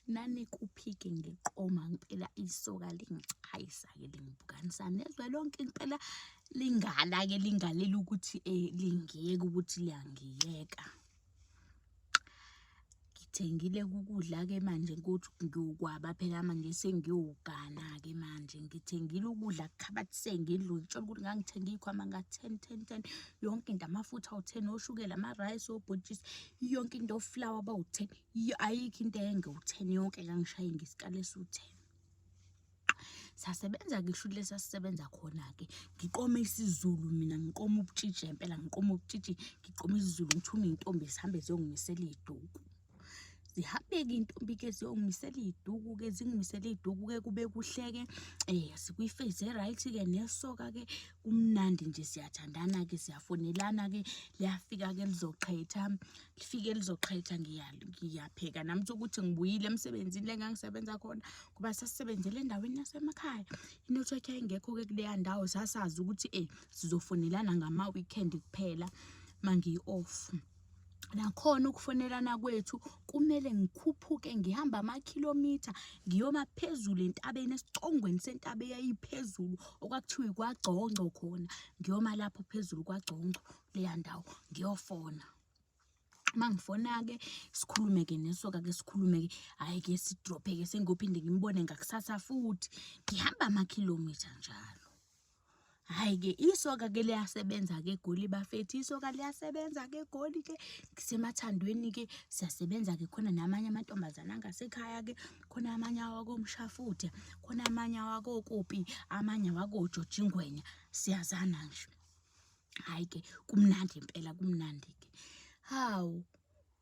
nani kuphike ngiqoma ngempela isoka lingichayisa-ke lingibukanisa nezwe lonke ngempela lingala-ke lingalela ukuthi lingiyeke ukuthi liyangiyeka. Ngithengile ukudla-ke manje ukuthi ngiyokwaba phela manje sengiyogana-ke manje. Ngithengile ukudla kukhabathi sengidlule ngitshela ukuthi ngangithenge iy'khwama nga-10 yonke into, amafutha awu-10, oshukela, amarayisi, obhontshisi, yonke into, oflawa bawu-10, ayikho into engewu-10, yonke ngangishaya ngesikali esiwu-10. Sasebenza-ke shuthi lesi sasisebenza khona-ke ngiqome isiZulu mina, ngiqome ubutshitshi impela, ngiqome ubutshitshi, ngiqome isiZulu ngithume iy'ntombi zihambe ziyongimisela iy'duku. Zihambe-ke iy'ntombi-ke ziyongimisela iy'duku-ke, zingimisela iy'duku-ke kube kuhle-ke sikwi-phase e-right-ke nesoka-ke kumnandi nje, siyathandana-ke, siyafonelana-ke, liyafika-ke lizoqhetha, lifike lizoqhetha ngiyapheka nami ukuthi ngibuyile emsebenzini le engangisebenza khona ngoba sasisebenzele endaweni yasemakhaya. Inethiwekhi yayingekho-ke kuleya ndawo, sasazi ukuthi sizofonelana ngama-weekend kuphela mangiyi-off. Nakhona ukufonelana kwethu kumele ngikhuphuke ngihamba amakhilomitha ngiyoma phezulu entabeni, esicongweni sentaba eyayiphezulu okwakuthiwa iKwaGcongco khona. Ngiyoma lapho phezulu kwaGcongco leya ndawo ngiyofona. Mangifona-ke sikhulume-ke nesoka-ke, sikhulume-ke, hhayi-ke sidrophe-ke sengiyophinde ngimbone ngakusasa futhi. Ngihamba amakhilomitha njalo. Hhayi-ke isoka-ke liyasebenza-ke eGoli bafethu, isoka liyasebenza-ke eGoli-ke. Ngisemathandweni-ke siyasebenza-ke, khona namanye amantombazane angasekhaya-ke, khona amanye awakoMshafude, khona amanye awakoKopi, amanye awakoJoji Ngwenya, siyazana nje. Hhayi-ke kumnandi impela, kumnandi-ke. Hawu,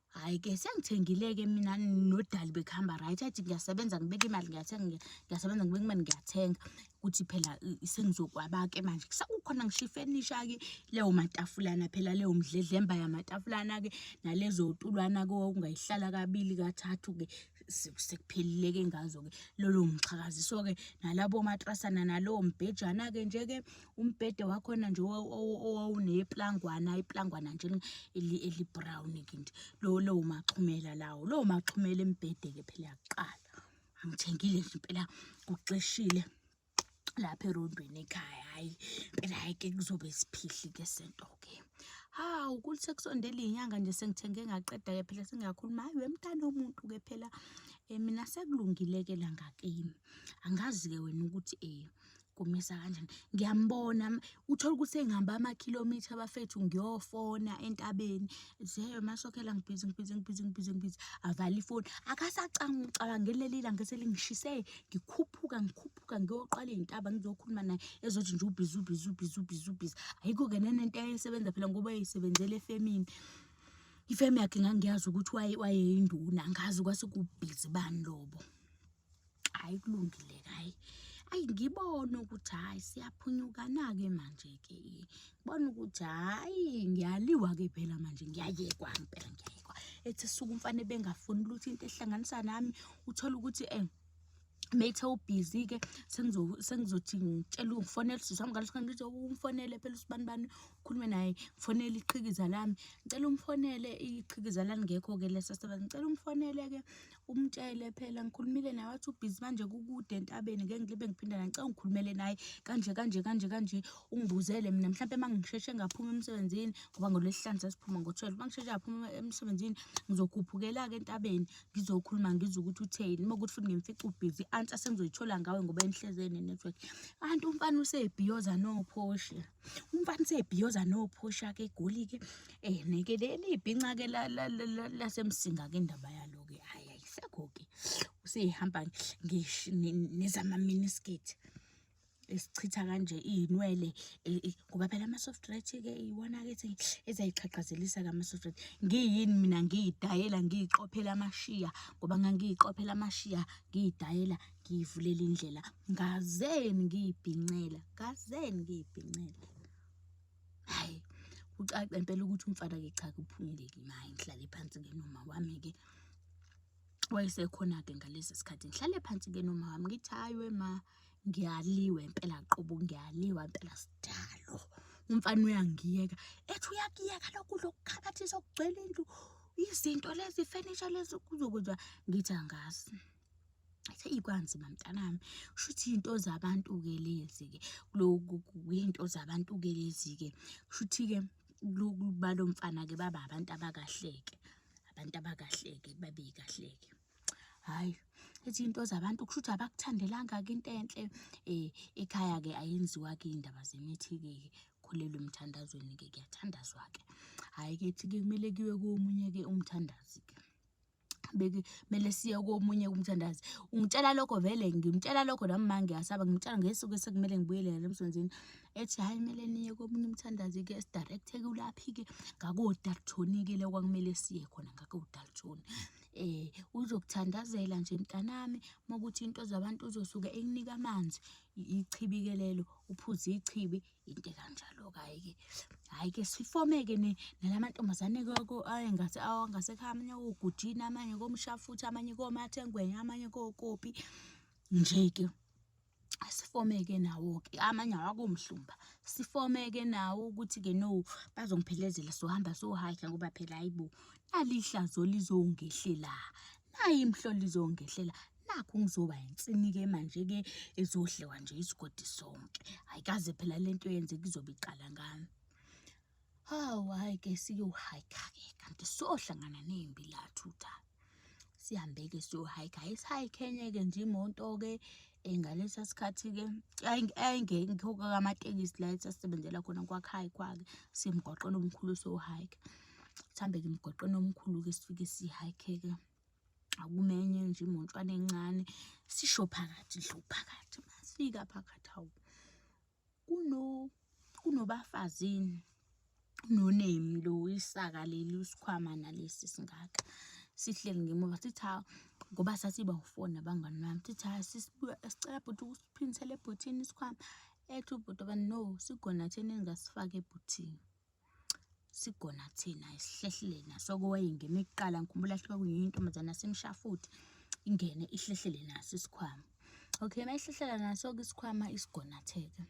hhayi-ke sengithengile-ke mina nodali bekuhamba right, athi ngiyasebenza ngibeka imali ngiyathenga, ngiyasebenza ngibeka imali ngiyathenga ukuthi phela sengizokwaba-ke manje. Kusakukhona ngisho ifenisha-ke, leyo matafulana phela, leyo mdledlemba yamatafulana-ke nalezo tulwana-ke okungayihlala kabili kathathu-ke sekuphelile-ke ngazo-ke lolo mxhakaziso-ke nalabo matrasana nalowo mbhejana-ke nje-ke. Umbhede wakhona nje owawuneplangwana, iplangwana nje eli-brown-ke nje, lowo maxhumela lawo, lowo maxhumela embhede-ke phela yakuqala. Angithengile nje impela kuxeshile lapha erondweni ekhaya. Hhayi impela, hhayi-ke kuzobe siphihli-ke sento-ke. Hawu kuthi sekusondele iy'nyanga nje sengithenge ngaqeda-ke phela sengiyakhuluma, hhayi wemntana womuntu-ke phela mina sekulungile-ke la ngakimi. Angazi-ke wena ukuthi kumisa kanjani. Ngiyambona uthola ukuthi sengihamba amakhilomitha bafethu ngiyofona entabeni. Masokhela ngibhizi, avala ifoni. Akasacabangeli leli langa selingishise, ngikhuphuka ngiyoqala iy'ntaba ngizokhuluma naye ezothi nje ubhizi. Ayikho-ke nanento eyayisebenza phela ngoba eyisebenzela efemini. Ifemu yakhe ngangiyazi ukuthi wayeyinduna, angazi kwase kubhizi bani lobo. Hhayi kulungile-ke, hhayi. Ayi ngibone ukuthi hhayi siyaphunyukana-ke manje-ke. Ngibona ukuthi hhayi ngiyaliwa-ke phela manje, ngiyayekwa impela, ngiyayekwa. Ethi suka umfana ebengafuni lutho, into ehlanganisa nami uthole ukuthi methe ubhizi-ke sengizothi ngitshela ngifonele usisi wami ngaleso sikhathi ngithi umfonele phela usibanibani ukhulume naye, ngifonele iqhikiza lami. Ngicela umfonele iqhikiza lalingekho-ke lesa sebenza. Ngicela umfonele-ke umtshele phela ngikhulumile naye wathi ubhizi manje kukude entabeni, ngeke ngilibe ngiphinda naye. Ngicela ungikhulumele naye kanje. Ungibuzele mina mhlampe mangisheshe ngaphuma emsebenzini ngoba ngoLwesihlanu sasiphuma ngo-12. Mangisheshe ngaphuma emsebenzini ngizokhuphukela-ke entabeni ngizokhuluma ngizwe ukuthi utheni. Uma kuthi futhi ngimfica ubhizi i-answer sengizoyithola ngawe ngoba enihleze nenethiwekhi. Kanti umfana usebhiyoza nophosha. Umfana usebhiyoza nophosha-ke eGoli-ke. Neke leli ibhinca-ke lasemsinga-ke indaba yalo-ke hhayi ayisekho-ke. Usehamba nezama-miniskirt esichitha kanje iy'nwele ngoba phela ama-soft-right-ke iwona-ke ezayixhaqhazelisa-ke ama-soft-right. Ngiyini mina ngiyidayela ngiyiqophela amashiya ngoba ngangiyiqophela amashiya ngiyidayela ngiyivulela indlela. Ngazeni ngiyibhincela. Hhayi kucace impela ukuthi umfana-ke cha kuphumile kimi. Hhayi ngihlale phansi-ke noma wami-ke wayesekhona-ke ngalesi sikhathi. Ngihlale phansi-ke noma wami ngithi hhayi wema ngiyaliwe impela qobo, ngiyaliwa impela sidalo. Umfana uyangiyeka ethi uyakuyeka lokhu kudla okukhabathisa okugcwele indlu, izinto lezi, ifenisha lezi kuzokwenziwa. Ngithi angazi. Eyi kwanzima mntanami, kushuthi into zabantu-ke lezi-ke, lokhu into zabantu-ke lezi-ke. Kushuthi-ke balo mfana-ke baba abantu abakahle-ke, abantu abakahle-ke, babe kahle-ke. Hhayi, ethi into zabantu kushuthi abakuthandelanga-ke into enhle. Ekhaya-ke ayenziwa-ke iy'ndaba zemithi-ke, khulelwe emthandazweni-ke kuyathandazwa-ke. Hhayi-ke ethi-ke kumele kuyiwe komunye-ke umthandazi-ke. Kumele siye komunye umthandazi. Ungitshela lokho vele ngimtshela lokho nami manje ngiyasaba, ngimtshela ngesuku sekumele ngibuyele emsebenzini. Ethi hhayi kumele niye komunye umthandazi-ke sidayirekthe kulaphi-ke ngako-Dalton-ke la kwakumele siye khona ngako-Dalton. Uzokuthandazela nje mntanami, uma kuthi into zabantu uzosuke ekunika amanzi, ichibi-ke lelo, uphuze ichibi, into ekanjalo-ke. Hhayi-ke, hhayi-ke sifome-ke nalamantombazane awangasekhaya, amanye koGujini, amanye koMshafuthi, amanye koMathengwenya, amanye koKopi. Nje-ke sifome-ke nawo-ke, amanye awakoMhlumba. Sifome-ke nawo ukuthi-ke no, bazongiphelezela sohamba so-hike ngoba phela hayibo, nali ihlazo lizongehlela, nayi imhlolo lizongehlela. Nakhu ngizoba insini-ke manje-ke ezodliwa nje isigodi sonke. Hhayi kaze phela lento yenzeka izobe iqala ngami. Hawu hhayi-ke siyo-hike-ke kanti sohlangana nempi la thutha. Sihambe-ke siyo-hike, ayisi-hike-nye-ke nje imoto-ke ngalesa sikhathi-ke ayingekho-ke amatekisi la esasebenzela khona kwakhayikhwa-ke siye emgwaqeni omkhulu so-hike. Sihambe-ke emgwaqeni omkhulu-ke sifike si-hike-ke. Akumenye nje imontshwana encane, sisho phakathi dlu phakathi. Masifika phakathi hawu, kunobafazini, unonemi lo, isaka leli, isikhwama nalesi singaka. Sihleli ngemuva sithi hawu, ngoba sasiba u-4 nabangani bami. Sithi hhayi sicela bhuti ukusiphindisela ebhuthini isikhwama. Ethi ubhuti wabani no, sigonatheni ningasifaki ebhuthini. Sigonatheni, hhayi sihlehlele naso-ke owayengene kuqala. Ngikhumbula kwakuyintombazane yaseMshafuthi, ingene ihlehlele naso isikhwama. Okay, uma ihlehlela naso-ke isikhwama isigonatheke.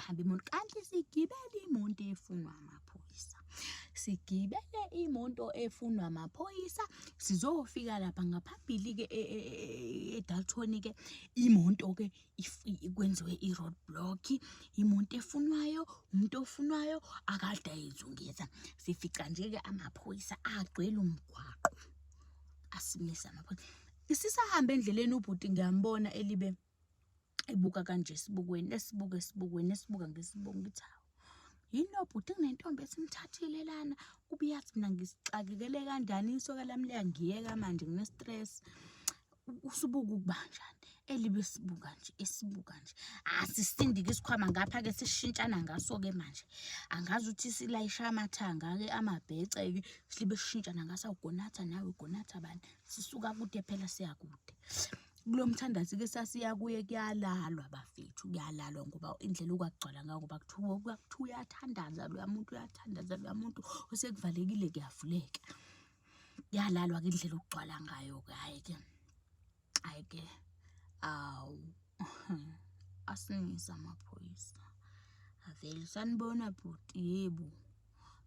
Hamba imoto, kanti sigibele imoto efunwa amaphoyisa. Sigibele imoto efunwa amaphoyisa, sizofika lapha ngaphambili-ke eDalton-ke. Imoto-ke kwenziwe i-road block, imoto efunwayo, umuntu ofunwayo akade ayizungeza. Sifica nje-ke amaphoyisa agcwele umgwaqo, asimisa amaphoyisa. Sisahamba endleleni ubhuti ngiyambona elibe ebuka kanje esibukweni, esibuka ngesibuko. Ngithi hawu, yini lo bhuti kunentombi esimthathile lana, kube yathi mina ngisixakekele kanjani, isoka lami liyangiyeka manje ngine-stress. Usubuka ukubanjani? Elibe esibuka nje. Asisindi-ke isikhwama ngapha-ke sishintshana ngaso-ke manje. Angazi ukuthi silayisha amathanga-ke amabhece-ke, silibe sishintshana ngaso. Awugonatha nawe, gonatha bani? Sisuka kude phela siya kude. Kulo mthandazi-ke sasiya kuye kuyalalwa bafethu, kuyalalwa ngoba indlela okwakugcwala ngayo ngoba kuthiwa uyathandaza loya muntu, uyathandaza loya muntu, osekuvalekile kuyavuleka. Kuyalalwa-ke indlela okugcwala ngayo-ke. Hhayi-ke, hhayi-ke, awu asimisa amaphoyisa. Avele sanibona bhuti, yebo,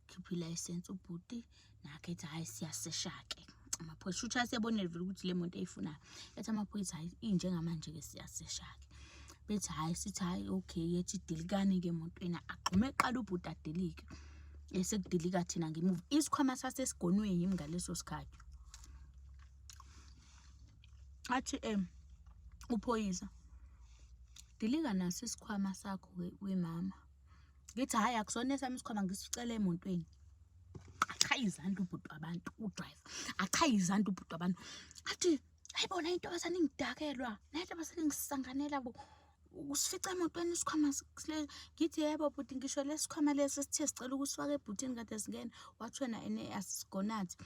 khipha ilayisensi ubhuti. Nakhu ethi hhayi siyasesha-ke amaphoyisa. Shuthi asebonile vele ukuthi le moto eyifunayo. Ethi amaphoyisa hhayi injengamanje-ke siyasesha-ke. Bethi hhayi, sithi hhayi okay, ethi dilikani-ke emotweni. Agqume kuqala ubhuti adilike, esekudilika thina ngemuva. Isikhwama sasesigonwe yimi ngaleso sikhathi. Athi uphoyisa, dilika naso isikhwama sakho wemama. Ngithi hhayi akusona esami isikhwama, ngisificele emotweni. Achaye izandla ubhuti wabantu, udrayiva achaye izandla ubhuti wabantu. Athi hayibona intombazane ingidakelwa, nayintombazane ngisanganela bo, usifica emotweni isikhwama lesi. Ngithi yebo bhuti, ngisho lesi sikhwama lesi sithe sicela ukusifaka ebhuthini kade singena, wathi wena asisigonathi.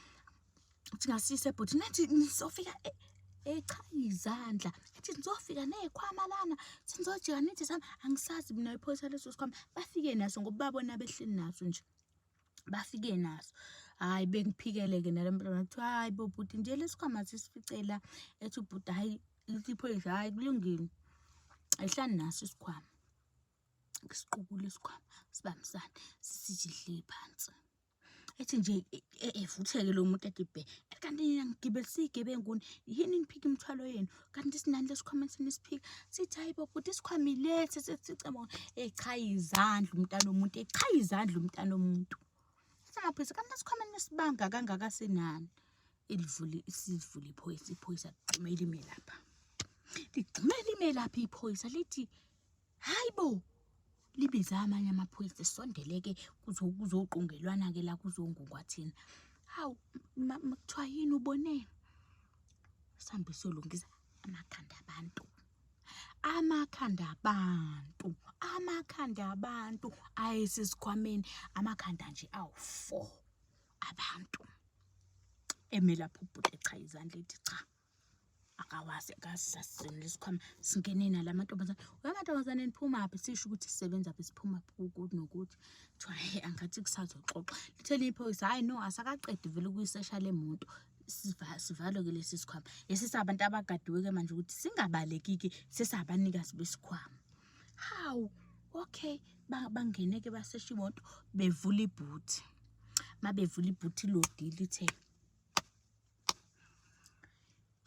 Uthi ngasiyise ebhuthini, nathi nizofika echaye izandla. Ethi nizofika neyikhwama lana, sinizojika nithi sami, angisazi mina iphoyisa leso sikhwama. Bafike naso ngoba babona behleli naso nje, bafike naso. Hhayi bengiphikele-ke nalo mntwana, kuthiwa hayi bo bhuti nje lesi sikhwama sisificela. Ethi ubhuti hhayi, lithi iphoyisa hhayi kulungile, ayihlali naso isikhwama. Ngisiqukule isikhwama, sibambisane, sisithi dli phansi. ethi nje evutheke lo muntu ethi bhe, kanti nina ngigibelisa iy'gebenguni, yini niphika imithwalo yenu, kanti sinani lesikhwama senisiphika, sithi hayi bo bhuti isikhwama ilethe sesicabanga, cha izandla umntana womuntu, cha izandla umntana womuntu. Samaphisa kanti lesikhwama nesibanga kangaka senani, isivule iphoyisa ligxumela ime lapha. Ligxumela ime lapha iphoyisa lithi, hayi bo, libiza amanye amaphoyisa esondele-ke kuzoqungelwana-ke la kuzongungwathina. Hawu, kuthiwa yini uboneni? Sihambe siyolungisa amakhanda abantu. Amakhanda abantu ayesesikhwameni, amakhanda nje awu-4 abantu. Eme lapho ubhuti echa izandla ethi cha, akawazi akasasizeni lesikhwama, singene nala mantombazane. Amantombazane niphumaphi? Sisho ukuthi sisebenzaphi, siphumaphi ukuthi nokuthi. Kuthiwa angathi kusazoxoxa. Lithele iphoyisa, hayi no, asakaqedi vele ukuyisesha le muntu. Sivalwe-ke lesi sikhwama. Sabantu abagadiwe-ke manje ukuthi singabaleki-ke sesabanikazi besikhwama. Hawu, okay, bangene-ke basesha imoto, bevula ibhuthi. Mabevula ibhuthi ilodi lithe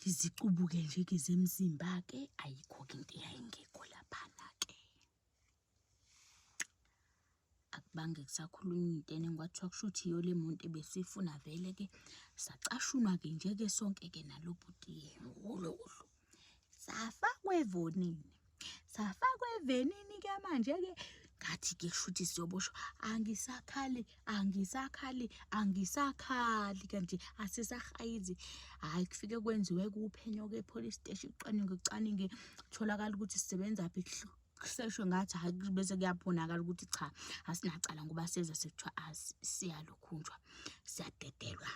izicubuke nje-ke zemzimba-ke ayikho-ke into eyayingekho laphana-ke. Akubange kusakhulunywa into eningi kwathiwa kusho ukuthi iyo le muntu ebesifuna vele-ke sacashunwa-ke nje-ke sonke-ke nalo bhuti-ke uhlu. Safakwa evenini-ke manje-ke ngathi-ke kusho ukuthi siyoboshwa. Angisakhali kanje asisahayizi. Hhayi kufike kwenziwe-ke uphenyo-ke e-police station, kucwaningwe kutholakala ukuthi sisebenzaphi, kuseshwe ngathi hhayi bese kuyabonakala ukuthi cha asinacala ngoba seza sekuthiwa siyalokhunjwa, siyadedelwa.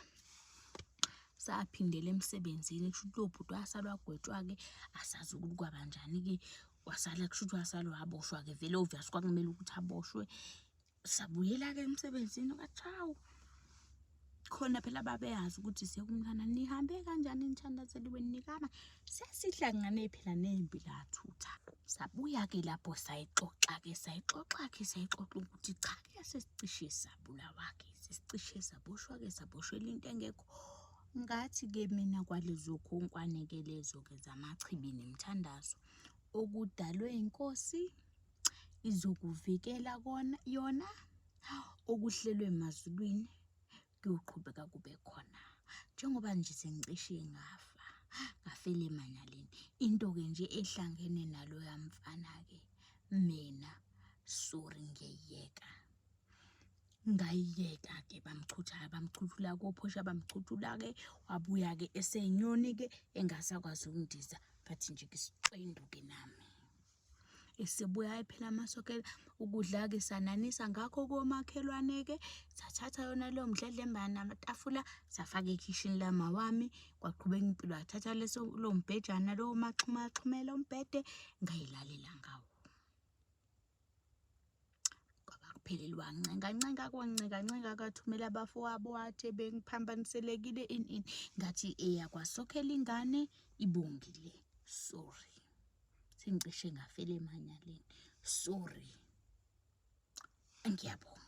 Saphindela emsebenzini, kusho ukuthi lo bhuti wasalwa wagwetshwa-ke, asazi ukuthi kwabanjani-ke. Wasala kusho ukuthi wasala waboshwa-ke vele obvious kwakumele ukuthi aboshwe. Sabuyela-ke emsebenzini kwathiwa hawu, khona phela babeyazi ukuthi siyakumhlana, nihambe kanjani nithandazeliwe nikama. Sesihlangane phela nempi lathutha. Sabuya-ke lapho sayixoxa ukuthi cha-ke sesicishe sabulawa-ke, sesicishe saboshwa-ke, saboshwela into engekho. Ngathi-ke mina kwalezo khonkwane-ke lezo-ke zamachibi nemithandazo, okudalwe inkosi izokuvikela yona, okuhlelwe emazulwini kuyoqhubeka kube khona. Njengoba nje sengicishe ngafela emanyaleni, into-ke nje ehlangene naloya mfana-ke, mina sorry ngayiyeka-ke bamchuthula kophosha, bamchuthula-ke wabuya-ke eseyinyoni-ke engasakwazi ukundiza, bathi nje isicwendu-ke nami. Esebuya phela amasokela ukudla-ke sananisa ngakho komakhelwane-ke, sathatha yona leyo mdledlembana namatafula safaka ekhishini lamawami, kwaqhubeka impilo. Wathatha lo mbhejana lo maxhumaxhumela umbhede ngayilalela ngawo. Phelelwa wancenga kwathumela abafowabo wathi bengiphambaniselekile ini. Ngathi yakwasokhela ingane ibongile. Sorry. Sengicishe ngafela emanyaleni. Sorry. Ngiyabonga.